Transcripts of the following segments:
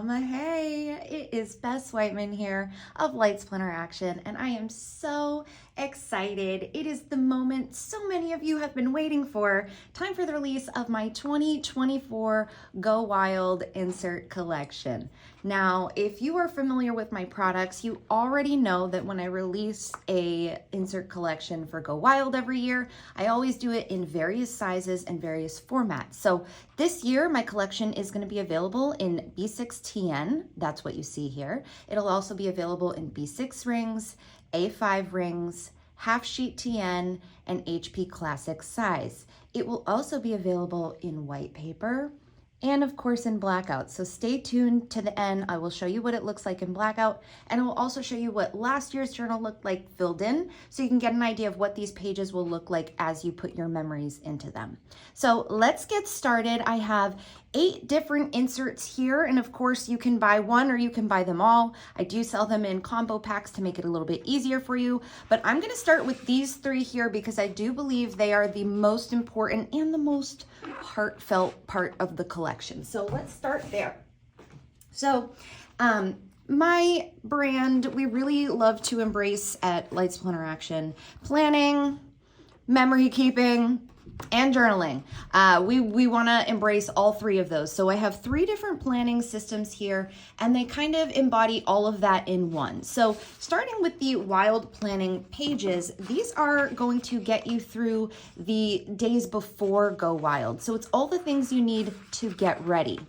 Hey, it is Bess Whiteman here of Lights Planner Action, and I am so excited. It is the moment so many of you have been waiting for. Time for the release of my 2024 Go Wild insert collection. Now, if you are familiar with my products, you already know that when I release a insert collection for Go Wild every year, I always do it in various sizes and various formats. So this year, my collection is going to be available in B6TN. That's what you see here. It'll also be available in B6 rings, A5 rings, half sheet TN, and HP Classic size. It will also be available in white paper, and of course in blackout. So stay tuned to the end. I will show you what it looks like in blackout, and I will also show you what last year's journal looked like filled in, so you can get an idea of what these pages will look like as you put your memories into them. So let's get started. I have 8 different inserts here, and of course you can buy one or you can buy them all. I do sell them in combo packs to make it a little bit easier for you, but I'm going to start with these 3 here because I do believe they are the most important and the most heartfelt part of the collection. So let's start there. So my brand, we really love to embrace at Lights Planner Action planning, memory keeping, and journaling. We want to embrace all 3 of those. So I have 3 different planning systems here, and they kind of embody all of that in one. So starting with the wild planning pages, these are going to get you through the days before Go Wild. So it's all the things you need to get ready.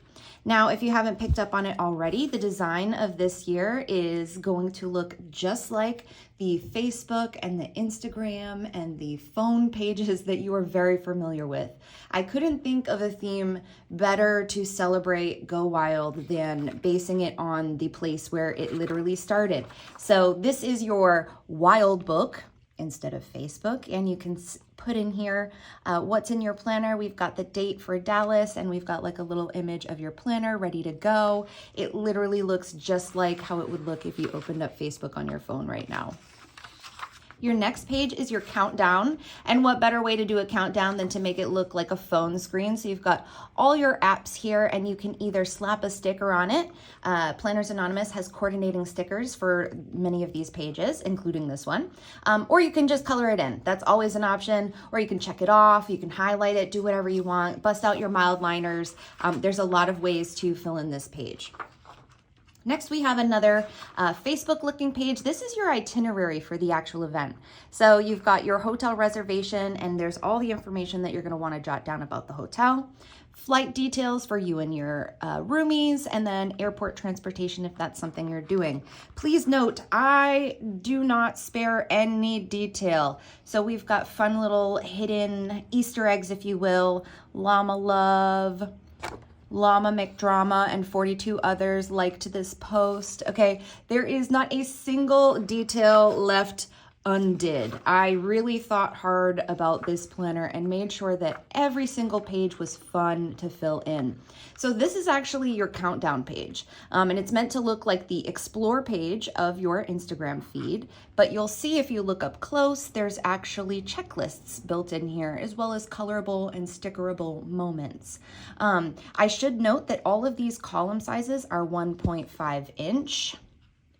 Now, if you haven't picked up on it already, the design of this year is going to look just like the Facebook and the Instagram and the phone pages that you are very familiar with. I couldn't think of a theme better to celebrate Go Wild than basing it on the place where it literally started. So this is your wild book instead of Facebook, and you can put in here what's in your planner. We've got the date for Dallas, and we've got like a little image of your planner ready to go. It literally looks just like how it would look if you opened up Facebook on your phone right now. Your next page is your countdown, and what better way to do a countdown than to make it look like a phone screen. So you've got all your apps here, and you can either slap a sticker on it. Planners Anonymous has coordinating stickers for many of these pages, including this one, or you can just color it in. That's always an option, or you can check it off, you can highlight it, do whatever you want, bust out your mild liners. There's a lot of ways to fill in this page. Next, we have another Facebook looking page. This is your itinerary for the actual event. So you've got your hotel reservation, and there's all the information that you're going to want to jot down about the hotel, flight details for you and your roomies, and then airport transportation if that's something you're doing. Please note, I do not spare any detail. So we've got fun little hidden Easter eggs, if you will, Llama Love, Llama McDrama, and 42 others liked this post. Okay, there is not a single detail left undid. I really thought hard about this planner and made sure that every single page was fun to fill in. So this is actually your countdown page, and it's meant to look like the explore page of your Instagram feed, but you'll see if you look up close, there's actually checklists built in here, as well as colorable and stickerable moments. I should note that all of these column sizes are 1.5 inch.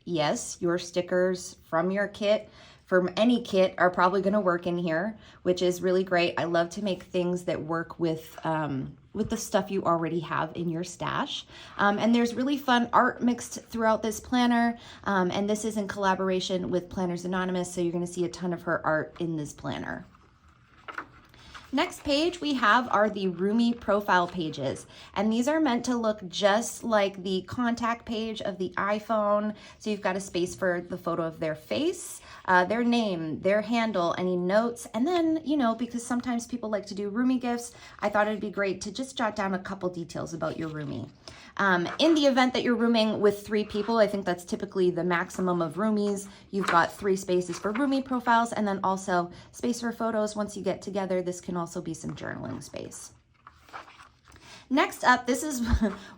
Yes, your stickers from your kit, from any kit, are probably going to work in here, which is really great. I love to make things that work with the stuff you already have in your stash. And there's really fun art mixed throughout this planner, and this is in collaboration with Planners Anonymous, so you're going to see a ton of her art in this planner. Next page we have are the roomie profile pages, and these are meant to look just like the contact page of the iPhone. So you've got a space for the photo of their face, their name, their handle, any notes, and then, you know, because sometimes people like to do roomie gifts, I thought it'd be great to just jot down a couple details about your roomie. In the event that you're rooming with 3 people, I think that's typically the maximum of roomies. You've got 3 spaces for roomie profiles, and then also space for photos. Once you get together, this can also be some journaling space. Next up, this is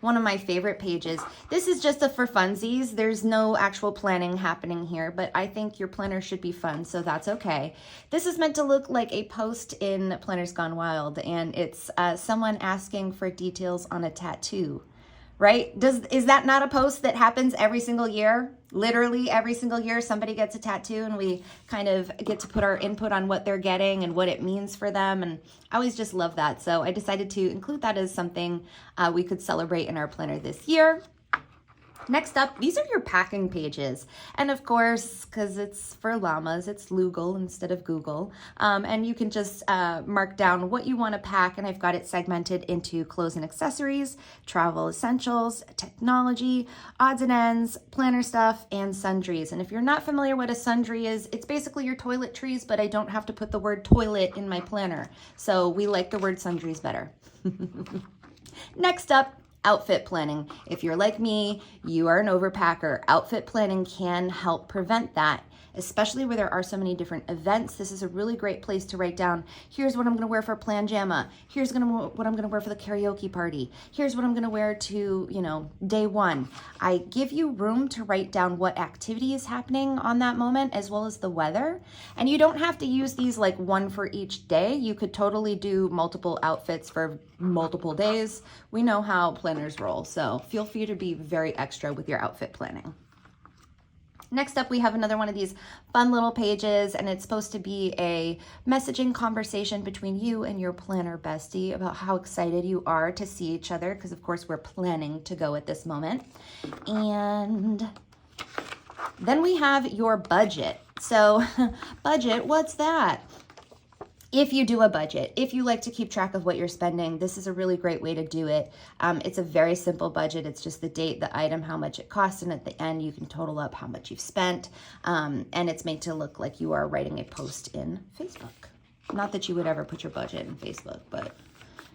one of my favorite pages. This is just a for funsies. There's no actual planning happening here, but I think your planner should be fun, so that's okay. This is meant to look like a post in Planners Gone Wild, and it's someone asking for details on a tattoo. right? Is that not a post that happens every single year? Literally every single year somebody gets a tattoo and we kind of get to put our input on what they're getting and what it means for them. And I always just love that. So I decided to include that as something we could celebrate in our planner this year. Next up, these are your packing pages. And of course, because it's for llamas, it's Lugal instead of Google. And you can just mark down what you want to pack. And I've got it segmented into clothes and accessories, travel essentials, technology, odds and ends, planner stuff, and sundries. And if you're not familiar what a sundry is, it's basically your toiletries, but I don't have to put the word toilet in my planner. So we like the word sundries better. Next up, outfit planning. If you're like me, you are an overpacker. Outfit planning can help prevent that, especially where there are so many different events. This is a really great place to write down, here's what I'm gonna wear for Plan Jamma. Here's what I'm gonna wear for the karaoke party. Here's what I'm gonna wear to, day one. I give you room to write down what activity is happening on that moment, as well as the weather. And you don't have to use these like one for each day. You could totally do multiple outfits for multiple days. We know how planners roll, so feel free to be very extra with your outfit planning. Next up, we have another one of these fun little pages, and it's supposed to be a messaging conversation between you and your planner bestie about how excited you are to see each other, because of course we're planning to go at this moment. And then we have your budget. So budget, what's that? If you do a budget, if you like to keep track of what you're spending, this is a really great way to do it. It's a very simple budget. It's just the date, the item, how much it costs, and at the end you can total up how much you've spent. And it's made to look like you are writing a post in Facebook. Not that you would ever put your budget in Facebook, but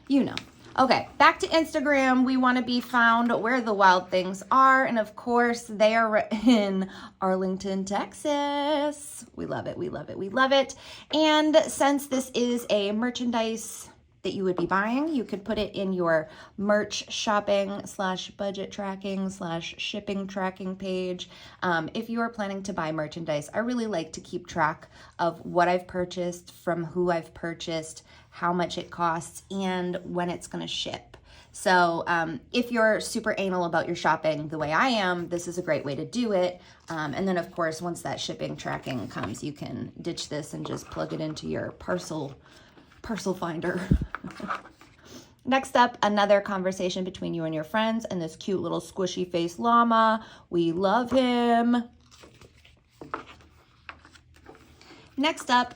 you know. Okay, back to Instagram. We want to be found where the wild things are. And of course, they are in Arlington, Texas. We love it. We love it. We love it. And since this is a merchandise that you would be buying, you could put it in your merch shopping / budget tracking / shipping tracking page. If you are planning to buy merchandise, I really like to keep track of what I've purchased, from who I've purchased, how much it costs, and when it's going to ship. So if you're super anal about your shopping the way I am, this is a great way to do it. And then of course, once that shipping tracking comes, you can ditch this and just plug it into your parcel finder. Next up, another conversation between you and your friends and this cute little squishy face llama. We love him. Next up,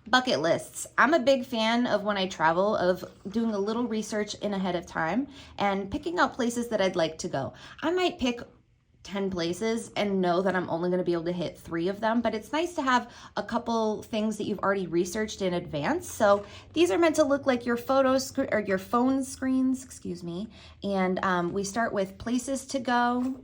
bucket lists. I'm a big fan of, when I travel, of doing a little research in ahead of time and picking out places that I'd like to go. I might pick 10 places and know that I'm only going to be able to hit 3 of them, but it's nice to have a couple things that you've already researched in advance. So these are meant to look like your your phone screens, excuse me. And we start with places to go.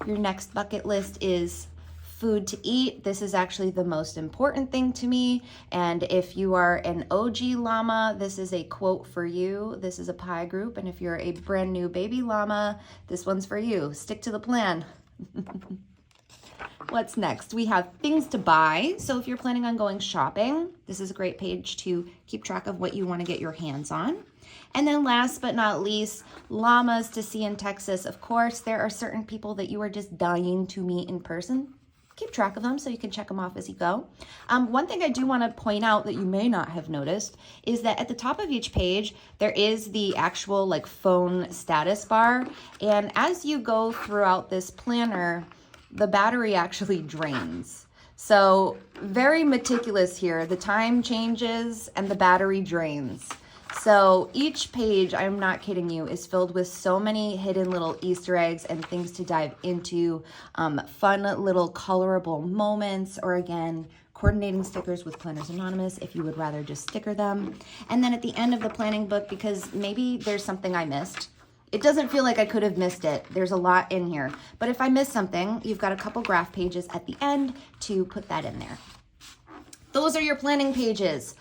Your next bucket list is food to eat. This is actually the most important thing to me. And if you are an OG llama, this is a quote for you. This is a pie group. And if you're a brand new baby llama, this one's for you. Stick to the plan. What's next? We have things to buy. So if you're planning on going shopping, this is a great page to keep track of what you want to get your hands on. And then last but not least, llamas to see in Texas. Of course, there are certain people that you are just dying to meet in person. Keep track of them so you can check them off as you go. One thing I do want to point out that you may not have noticed is that at the top of each page, there is the actual phone status bar. And as you go throughout this planner, the battery actually drains. So very meticulous here. The time changes and the battery drains. So each page, I'm not kidding you, is filled with so many hidden little Easter eggs and things to dive into, fun little colorable moments, or again, coordinating stickers with Planners Anonymous if you would rather just sticker them. And then at the end of the planning book, because maybe there's something I missed, it doesn't feel like I could have missed it. There's a lot in here. But if I miss something, you've got a couple graph pages at the end to put that in there. Those are your planning pages.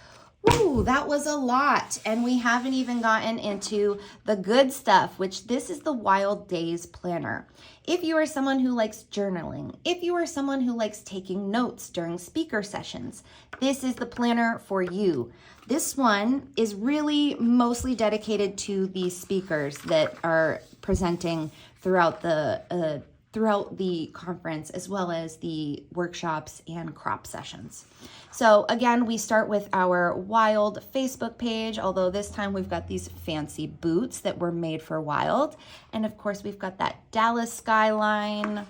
Woo, that was a lot. And we haven't even gotten into the good stuff, which this is the Wild Days Planner. If you are someone who likes journaling, if you are someone who likes taking notes during speaker sessions, this is the planner for you. This one is really mostly dedicated to the speakers that are presenting throughout the conference, as well as the workshops and crop sessions. So again, we start with our Wild Facebook page, although this time we've got these fancy boots that were made for Wild. And of course, we've got that Dallas skyline.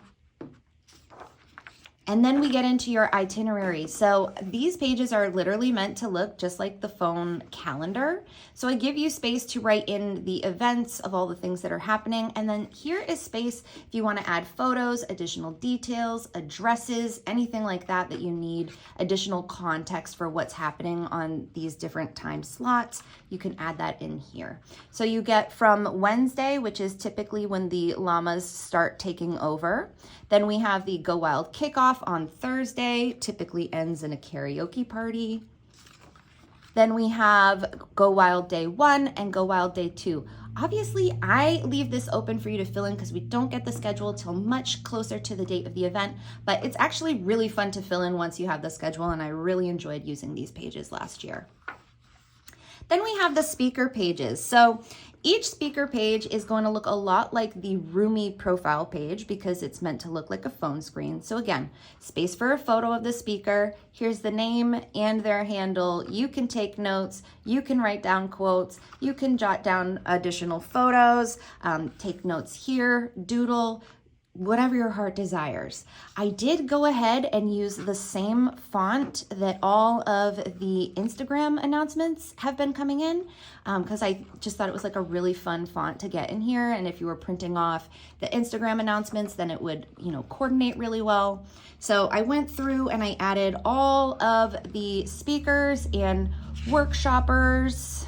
And then we get into your itinerary. So these pages are literally meant to look just like the phone calendar. So I give you space to write in the events of all the things that are happening. And then here is space if you want to add photos, additional details, addresses, anything like that that you need additional context for what's happening on these different time slots. You can add that in here. So you get from Wednesday, which is typically when the llamas start taking over. Then we have the Go Wild kickoff on Thursday, typically ends in a karaoke party. Then we have Go Wild Day 1 and Go Wild Day 2. Obviously, I leave this open for you to fill in because we don't get the schedule till much closer to the date of the event, but it's actually really fun to fill in once you have the schedule, and I really enjoyed using these pages last year. Then we have the speaker pages. So each speaker page is going to look a lot like the Roomy profile page because it's meant to look like a phone screen. So again, space for a photo of the speaker. Here's the name and their handle. You can take notes. You can write down quotes. You can jot down additional photos, take notes here, doodle, whatever your heart desires. I did go ahead and use the same font that all of the Instagram announcements have been coming in because I just thought it was like a really fun font to get in here. And if you were printing off the Instagram announcements, then it would, coordinate really well. So I went through and I added all of the speakers and workshoppers.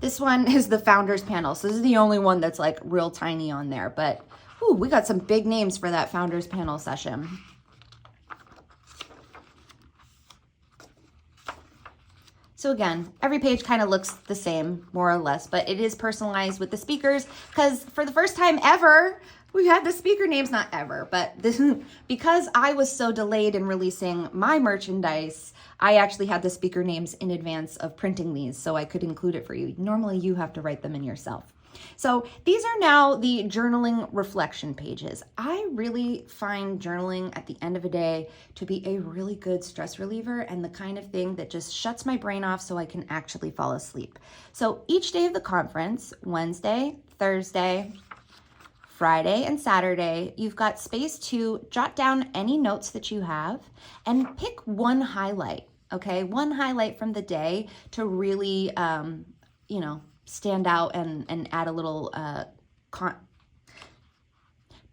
This one is the founders panel. So this is the only one that's like real tiny on there, but ooh, we got some big names for that founders panel session. So again, every page kind of looks the same, more or less, but it is personalized with the speakers because for the first time ever, we've had the speaker names, not ever, but because I was so delayed in releasing my merchandise, I actually had the speaker names in advance of printing these so I could include it for you. Normally you have to write them in yourself. So these are now the journaling reflection pages. I really find journaling at the end of a day to be a really good stress reliever and the kind of thing that just shuts my brain off so I can actually fall asleep. So each day of the conference, Wednesday, Thursday, Friday, and Saturday, you've got space to jot down any notes that you have and pick one highlight, okay? One highlight from the day to really, stand out and add a little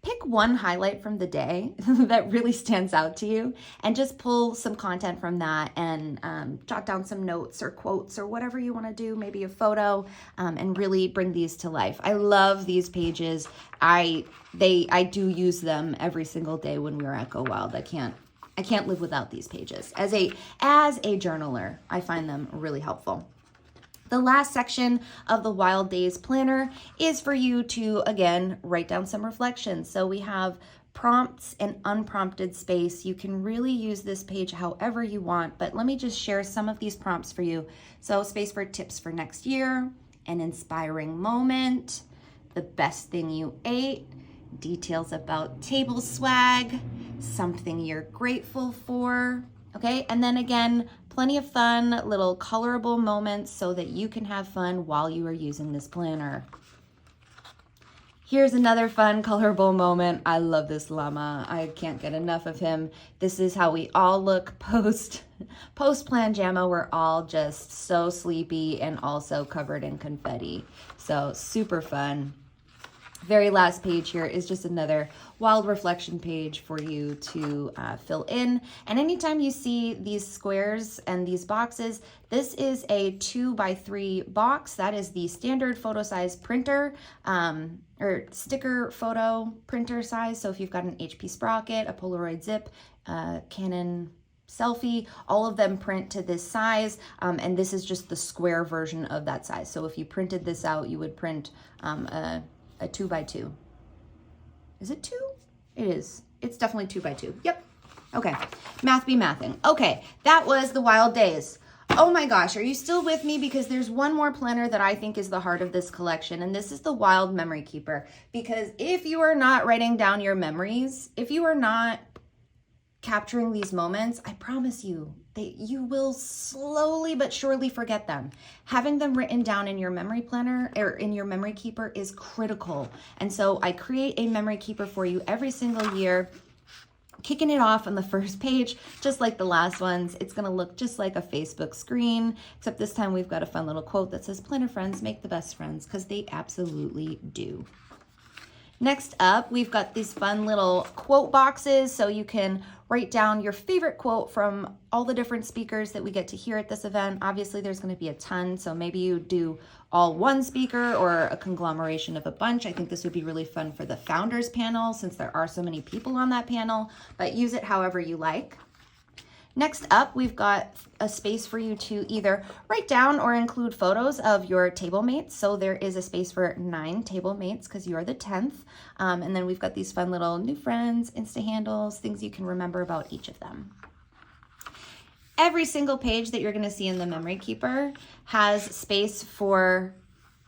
pick one highlight from the day that really stands out to you and just pull some content from that and jot down some notes or quotes or whatever you want to do, maybe a photo, and really bring these to life. I love these pages. I do use them every single day when we are at Go Wild. I can't live without these pages. As a journaler, I find them really helpful. The last section of the Wild Days Planner is for you to, again, write down some reflections. So we have prompts and unprompted space. You can really use this page however you want, but let me just share some of these prompts for you. So space for tips for next year, an inspiring moment, the best thing you ate, details about table swag, something you're grateful for. Okay, and then again, plenty of fun little colorable moments so that you can have fun while you are using this planner. Here's another fun colorable moment. I love this llama. I can't get enough of him. This is how we all look post plan jamma. We're all just so sleepy and also covered in confetti. So super fun. Very last page here is just another wild reflection page for you to fill in. And anytime you see these squares and these boxes, this is a 2x3 box. That is the standard photo size printer or sticker photo printer size. So if you've got an HP Sprocket, a Polaroid Zip, Canon selfie. All of them print to this size, and this is just the square version of that size. So if you printed this out, you would print a 2x2. Is it 2? It is. It's definitely 2x2. Yep. Okay. Math be mathing. Okay. That was the Wild Days. Oh my gosh, are you still with me? Because there's one more planner that I think is the heart of this collection, and this is the Wild Memory Keeper. Because if you are not writing down your memories, if you are not capturing these moments, I promise you that you will slowly but surely forget them. Having them written down in your memory planner or in your memory keeper is critical. And so I create a memory keeper for you every single year, kicking it off on the first page, just like the last ones. It's gonna look just like a Facebook screen, except this time we've got a fun little quote that says, "Planner friends make the best friends," because they absolutely do. Next up, we've got these fun little quote boxes, so you can write down your favorite quote from all the different speakers that we get to hear at this event. Obviously, there's going to be a ton, so maybe you do all one speaker or a conglomeration of a bunch. I think this would be really fun for the founders panel since there are so many people on that panel, but use it however you like. Next up, we've got a space for you to either write down or include photos of your table mates. So there is a space for 9 table mates because you are the 10th. And then we've got these fun little new friends, Insta handles, things you can remember about each of them. Every single page that you're going to see in the Memory Keeper has space for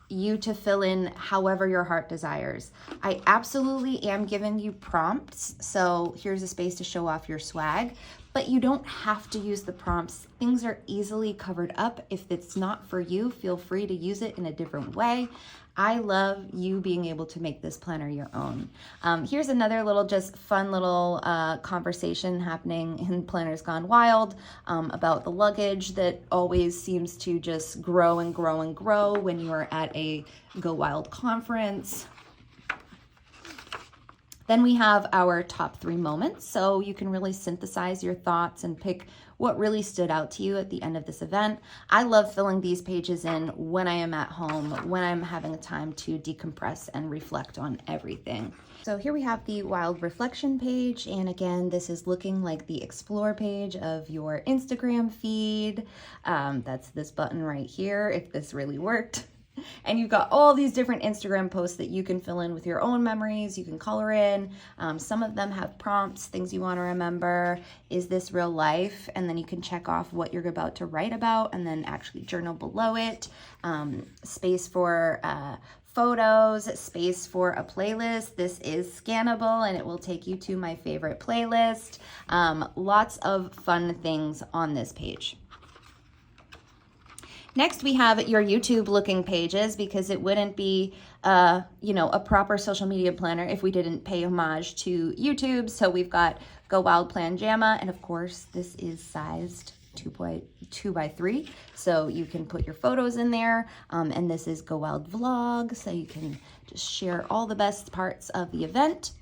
you to fill in however your heart desires. I absolutely am giving you prompts. So here's a space to show off your swag, but you don't have to use the prompts. Things are easily covered up. If it's not for you, feel free to use it in a different way. I love you being able to make this planner your own. Here's another little just fun little conversation happening in Planners Gone Wild about the luggage that always seems to just grow and grow and grow when you're at a Go Wild conference. Then we have our top 3 moments, so you can really synthesize your thoughts and pick what really stood out to you at the end of this event. I love filling these pages in when I am at home, when I'm having a time to decompress and reflect on everything. So here we have the Wild Reflection page, and again, this is looking like the Explore page of your Instagram feed. That's this button right here, if this really worked. And you've got all these different Instagram posts that you can fill in with your own memories. You can color in. Some of them have prompts, things you want to remember. Is this real life? And then you can check off what you're about to write about and then actually journal below it. Space for photos, space for a playlist. This is scannable and it will take you to my favorite playlist. Lots of fun things on this page. Next, we have your YouTube looking pages because it wouldn't be, a proper social media planner if we didn't pay homage to YouTube. So we've got Go Wild Plan Jamma, and of course, this is sized 2x3, so you can put your photos in there. And this is Go Wild Vlog, so you can just share all the best parts of the event.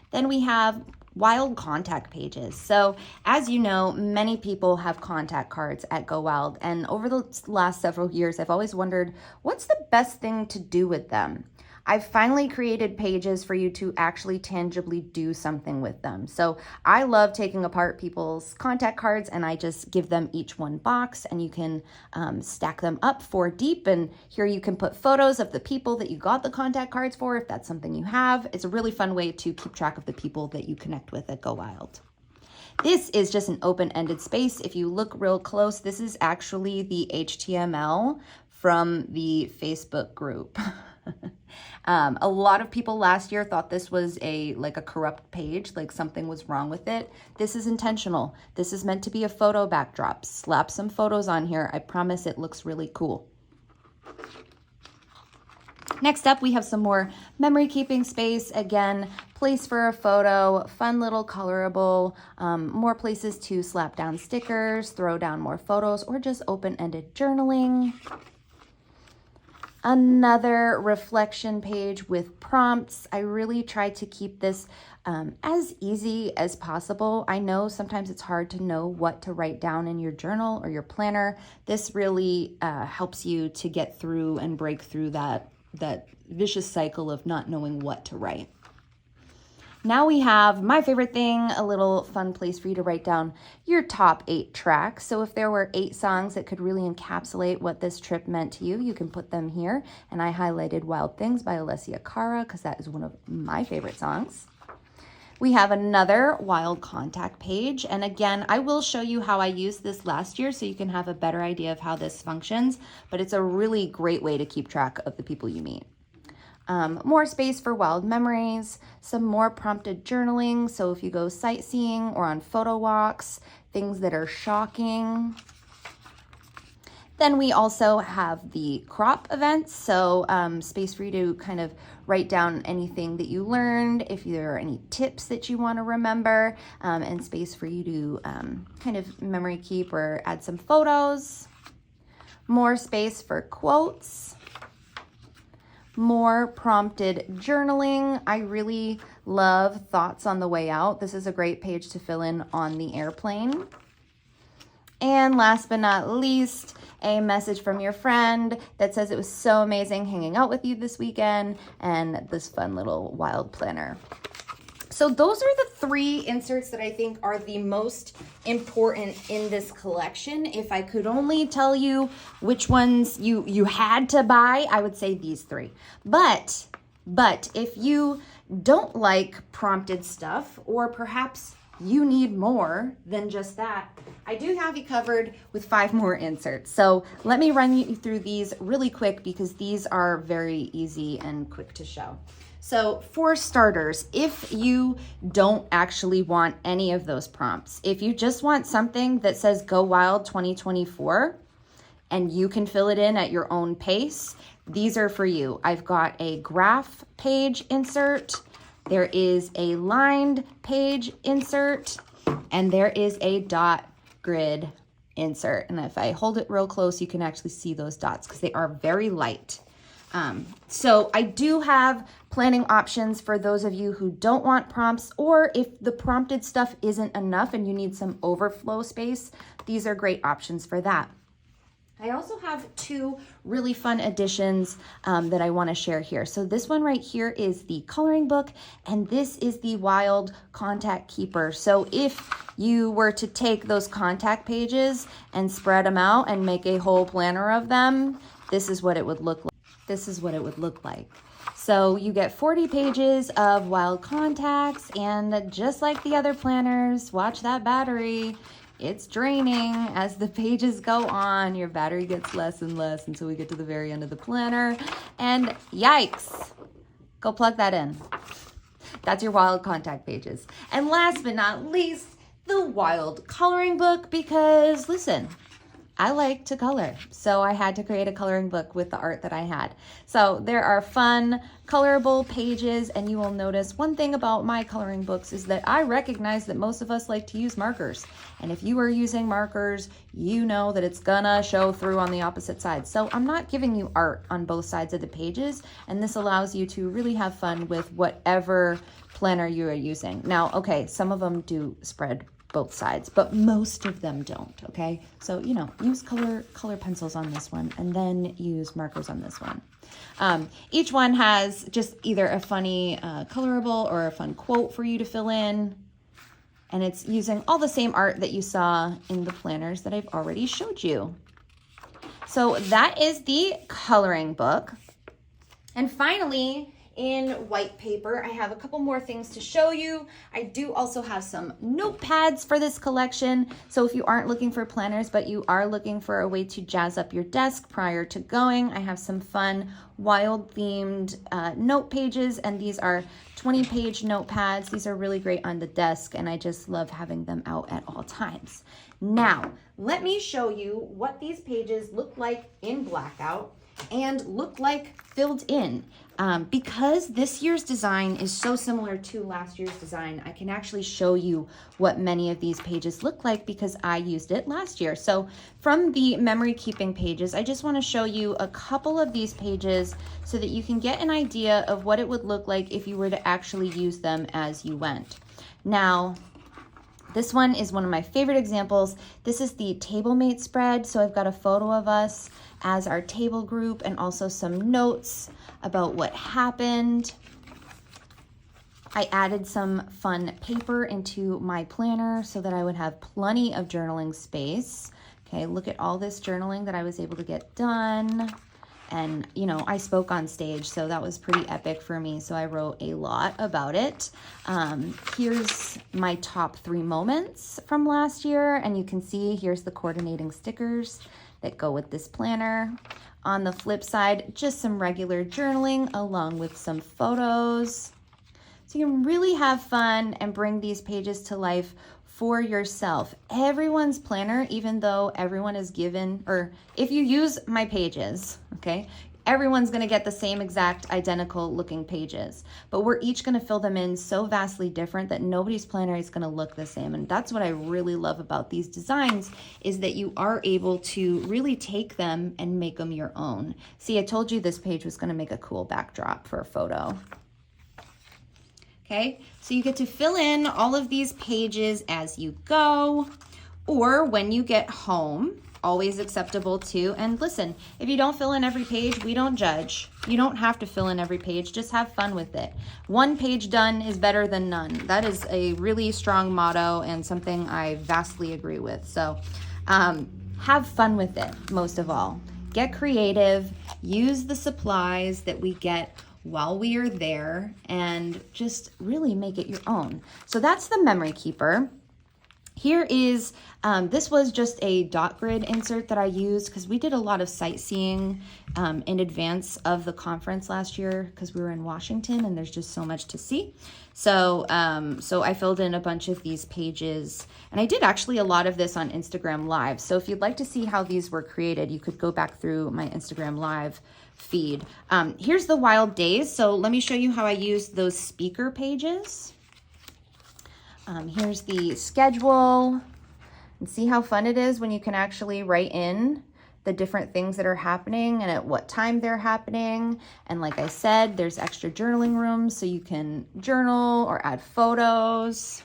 Then we have Wild contact pages. So as you know, many people have contact cards at Go Wild, and over the last several years, I've always wondered, what's the best thing to do with them? I've finally created pages for you to actually tangibly do something with them. So I love taking apart people's contact cards and I just give them each one box, and you can stack them up 4 deep. And here you can put photos of the people that you got the contact cards for, if that's something you have. It's a really fun way to keep track of the people that you connect with at Go Wild. This is just an open-ended space. If you look real close, this is actually the HTML from the Facebook group. A lot of people last year thought this was a corrupt page, like something was wrong with it. This is intentional. This is meant to be a photo backdrop. Slap some photos on here. I promise it looks really cool. Next up, we have some more memory keeping space. Again, place for a photo, fun little colorable, more places to slap down stickers, throw down more photos, or just open-ended journaling. Another reflection page with prompts. I really try to keep this as easy as possible. I know sometimes it's hard to know what to write down in your journal or your planner. This really helps you to get through and break through that vicious cycle of not knowing what to write. Now we have my favorite thing, a little fun place for you to write down your top 8 tracks. So if there were 8 songs that could really encapsulate what this trip meant to you, you can put them here. And I highlighted Wild Things by Alessia Cara because that is one of my favorite songs. We have another wild contact page. And again, I will show you how I used this last year so you can have a better idea of how this functions, but it's a really great way to keep track of the people you meet. More space for wild memories, some more prompted journaling. So if you go sightseeing or on photo walks, things that are shocking. Then we also have the crop events. So space for you to kind of write down anything that you learned, if there are any tips that you want to remember, and space for you to kind of memory keep or add some photos. More space for quotes. More prompted journaling. I really love thoughts on the way out. This is a great page to fill in on the airplane. And last but not least, a message from your friend that says it was so amazing hanging out with you this weekend and this fun little wild planner. So those are the 3 inserts that I think are the most important in this collection. If I could only tell you which ones you had to buy, I would say these 3. But if you don't like prompted stuff, or perhaps you need more than just that, I do have you covered with 5 more inserts. So let me run you through these really quick because these are very easy and quick to show. So for starters, if you don't actually want any of those prompts, if you just want something that says Go Wild 2024 and you can fill it in at your own pace, these are for you. I've got a graph page insert, there is a lined page insert, and there is a dot grid insert. And if I hold it real close, you can actually see those dots because they are very light. So I do have planning options for those of you who don't want prompts, or if the prompted stuff isn't enough and you need some overflow space, these are great options for that. I also have 2 really fun additions that I want to share here. So this one right here is the coloring book, and this is the Wild Contact Keeper. So if you were to take those contact pages and spread them out and make a whole planner of them, this is what it would look like. This is what it would look like. So you get 40 pages of wild contacts, and just like the other planners, watch that battery. It's draining as the pages go on. Your battery gets less and less until we get to the very end of the planner. And yikes, go plug that in. That's your wild contact pages. And last but not least, the wild coloring book, because listen, I like to color, so I had to create a coloring book with the art that I had. So there are fun, colorable pages, and you will notice one thing about my coloring books is that I recognize that most of us like to use markers. And if you are using markers, you know that it's gonna show through on the opposite side. So I'm not giving you art on both sides of the pages, and this allows you to really have fun with whatever planner you are using. Now, okay, some of them do spread both sides, but most of them don't, okay? So, you know, use color pencils on this one and then use markers on this one. Each one has just either a funny colorable or a fun quote for you to fill in, and it's using all the same art that you saw in the planners that I've already showed you. So that is the coloring book. And finally, in white paper, I have a couple more things to show you. I do also have some notepads for this collection. So if you aren't looking for planners, but you are looking for a way to jazz up your desk prior to going, I have some fun wild themed note pages, and these are 20-page notepads. These are really great on the desk, and I just love having them out at all times. Now, let me show you what these pages look like in blackout and look like filled in. Because this year's design is so similar to last year's design, I can actually show you what many of these pages look like because I used it last year. So from the memory keeping pages, I just want to show you a couple of these pages so that you can get an idea of what it would look like if you were to actually use them as you went. Now, this one is one of my favorite examples. This is the table mate spread. So I've got a photo of us as our table group and also some notes about what happened. I added some fun paper into my planner so that I would have plenty of journaling space. Okay, look at all this journaling that I was able to get done. And, you know, I spoke on stage, so that was pretty epic for me. So I wrote a lot about it. Here's my top 3 moments from last year. And you can see here's the coordinating stickers that go with this planner. On the flip side, just some regular journaling along with some photos. So you can really have fun and bring these pages to life for yourself. Everyone's planner, even though everyone is given, or if you use my pages, okay, everyone's gonna get the same exact identical looking pages, but we're each gonna fill them in so vastly different that nobody's planner is gonna look the same. And that's what I really love about these designs, is that you are able to really take them and make them your own. See, I told you this page was gonna make a cool backdrop for a photo. Okay, so you get to fill in all of these pages as you go, or when you get home, always acceptable too. And listen, if you don't fill in every page, we don't judge. You don't have to fill in every page, just have fun with it. One page done is better than none. That is a really strong motto and something I vastly agree with. So have fun with it, most of all. Get creative, use the supplies that we get while we are there, and just really make it your own. So that's the memory keeper. Here is, this was just a dot grid insert that I used because we did a lot of sightseeing in advance of the conference last year because we were in Washington and there's just so much to see. So, so I filled in a bunch of these pages, and I did actually a lot of this on Instagram Live. So if you'd like to see how these were created, you could go back through my Instagram Live feed. Here's the wild days. So let me show you how I used those speaker pages. Here's the schedule, and see how fun it is when you can actually write in the different things that are happening and at what time they're happening. And like I said, there's extra journaling rooms so you can journal or add photos.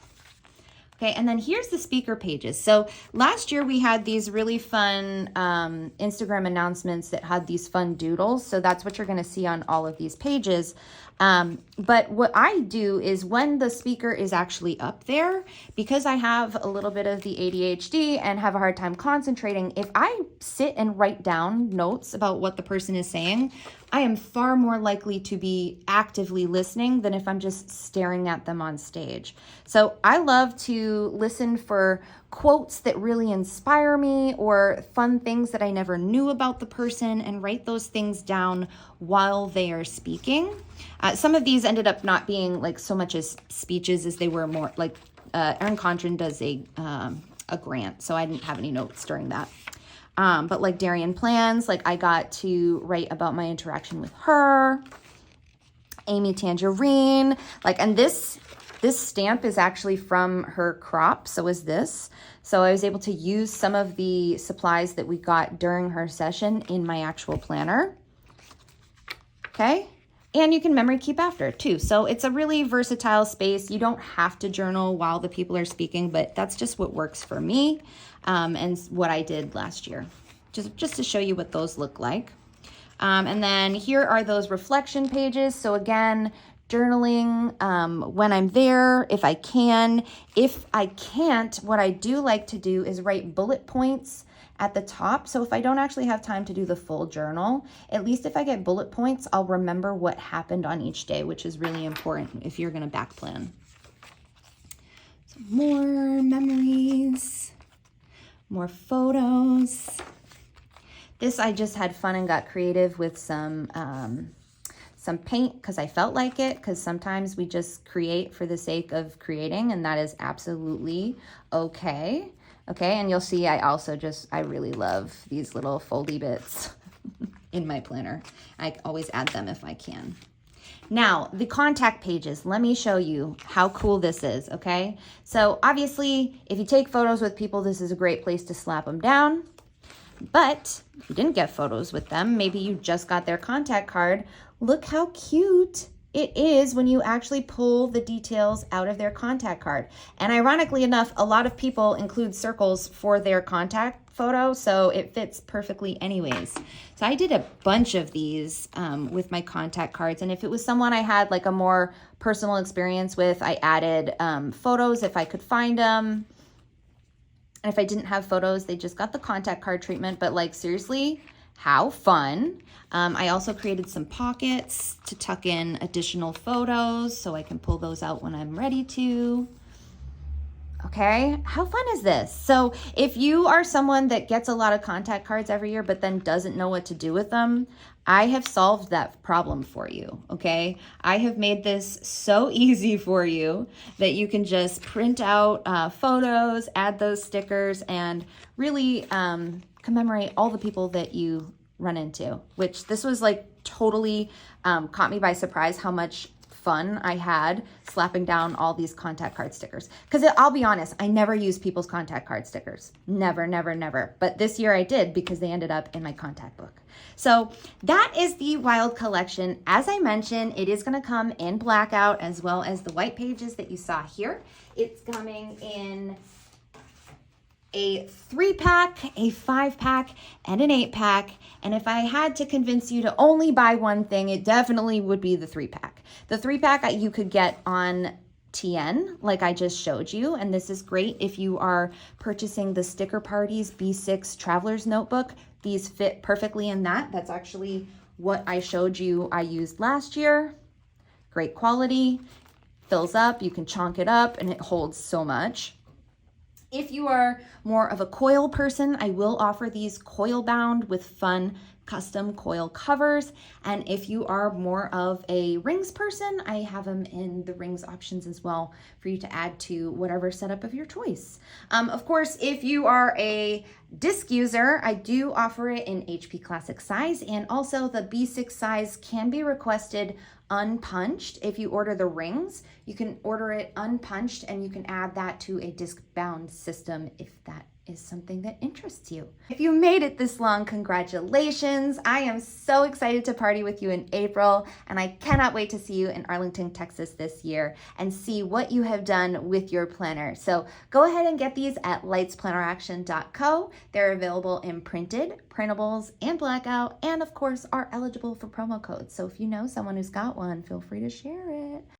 Okay, and then here's the speaker pages. So last year we had these really fun Instagram announcements that had these fun doodles. So that's what you're gonna see on all of these pages. But what I do is when the speaker is actually up there, because I have a little bit of the ADHD and have a hard time concentrating, if I sit and write down notes about what the person is saying, I am far more likely to be actively listening than if I'm just staring at them on stage. So I love to listen for quotes that really inspire me or fun things that I never knew about the person and write those things down while they are speaking. Some of these ended up not being like so much as speeches as they were more like Erin Condren does a grant, so I didn't have any notes during that. But like Darian Plans, like I got to write about my interaction with her. Amy Tangerine, like, and this stamp is actually from her crop, so is this. So I was able to use some of the supplies that we got during her session in my actual planner. Okay, and you can memory keep after too. So it's a really versatile space. You don't have to journal while the people are speaking, but that's just what works for me and what I did last year, just to show you what those look like. And then here are those reflection pages. So again, journaling when I'm there, if I can. If I can't, what I do like to do is write bullet points at the top. So if I don't actually have time to do the full journal, at least if I get bullet points, I'll remember what happened on each day, which is really important if you're going to back plan. So more memories, more photos. This I just had fun and got creative with some paint because I felt like it, because sometimes we just create for the sake of creating, and that is absolutely okay. Okay, and you'll see I really love these little foldy bits in my planner. I always add them if I can. Now, the contact pages, let me show you how cool this is, okay? So obviously, if you take photos with people, this is a great place to slap them down. But if you didn't get photos with them, maybe you just got their contact card. Look how cute It is when you actually pull the details out of their contact card. And ironically enough, a lot of people include circles for their contact photo, so it fits perfectly anyways. So I did a bunch of these with my contact cards, and if it was someone I had like a more personal experience with, I added photos if I could find them. And if I didn't have photos, they just got the contact card treatment. But like, seriously, how fun. I also created some pockets to tuck in additional photos so I can pull those out when I'm ready to. Okay, how fun is this? So if you are someone that gets a lot of contact cards every year but then doesn't know what to do with them, I have solved that problem for you, okay? I have made this so easy for you that you can just print out photos, add those stickers, and really commemorate all the people that you run into, which this was like totally caught me by surprise how much fun I had slapping down all these contact card stickers. Because I'll be honest, I never use people's contact card stickers. Never, never, never. But this year I did because they ended up in my contact book. So that is the Wild collection. As I mentioned, it is going to come in blackout as well as the white pages that you saw here. It's coming in a 3-pack, a 5-pack, and an 8-pack. And if I had to convince you to only buy one thing, it definitely would be the 3-pack. The 3-pack you could get on TN, like I just showed you. And this is great if you are purchasing the Sticker Parties B6 Traveler's Notebook. These fit perfectly in that. That's actually what I showed you I used last year. Great quality, fills up, you can chunk it up, and it holds so much. If you are more of a coil person, I will offer these coil bound with fun custom coil covers. And if you are more of a rings person, I have them in the rings options as well for you to add to whatever setup of your choice. Of course, if you are a disc user, I do offer it in HP Classic size, and also the B6 size can be requested unpunched. If you order the rings, you can order it unpunched, and you can add that to a disc bound system if that is something that interests you. If you made it this long, congratulations. I am so excited to party with you in April, and I cannot wait to see you in Arlington, Texas this year and see what you have done with your planner. So go ahead and get these at lightsplaneraction.co. They're available in printed, printables, and blackout, and of course are eligible for promo codes. So if you know someone who's got one, feel free to share it.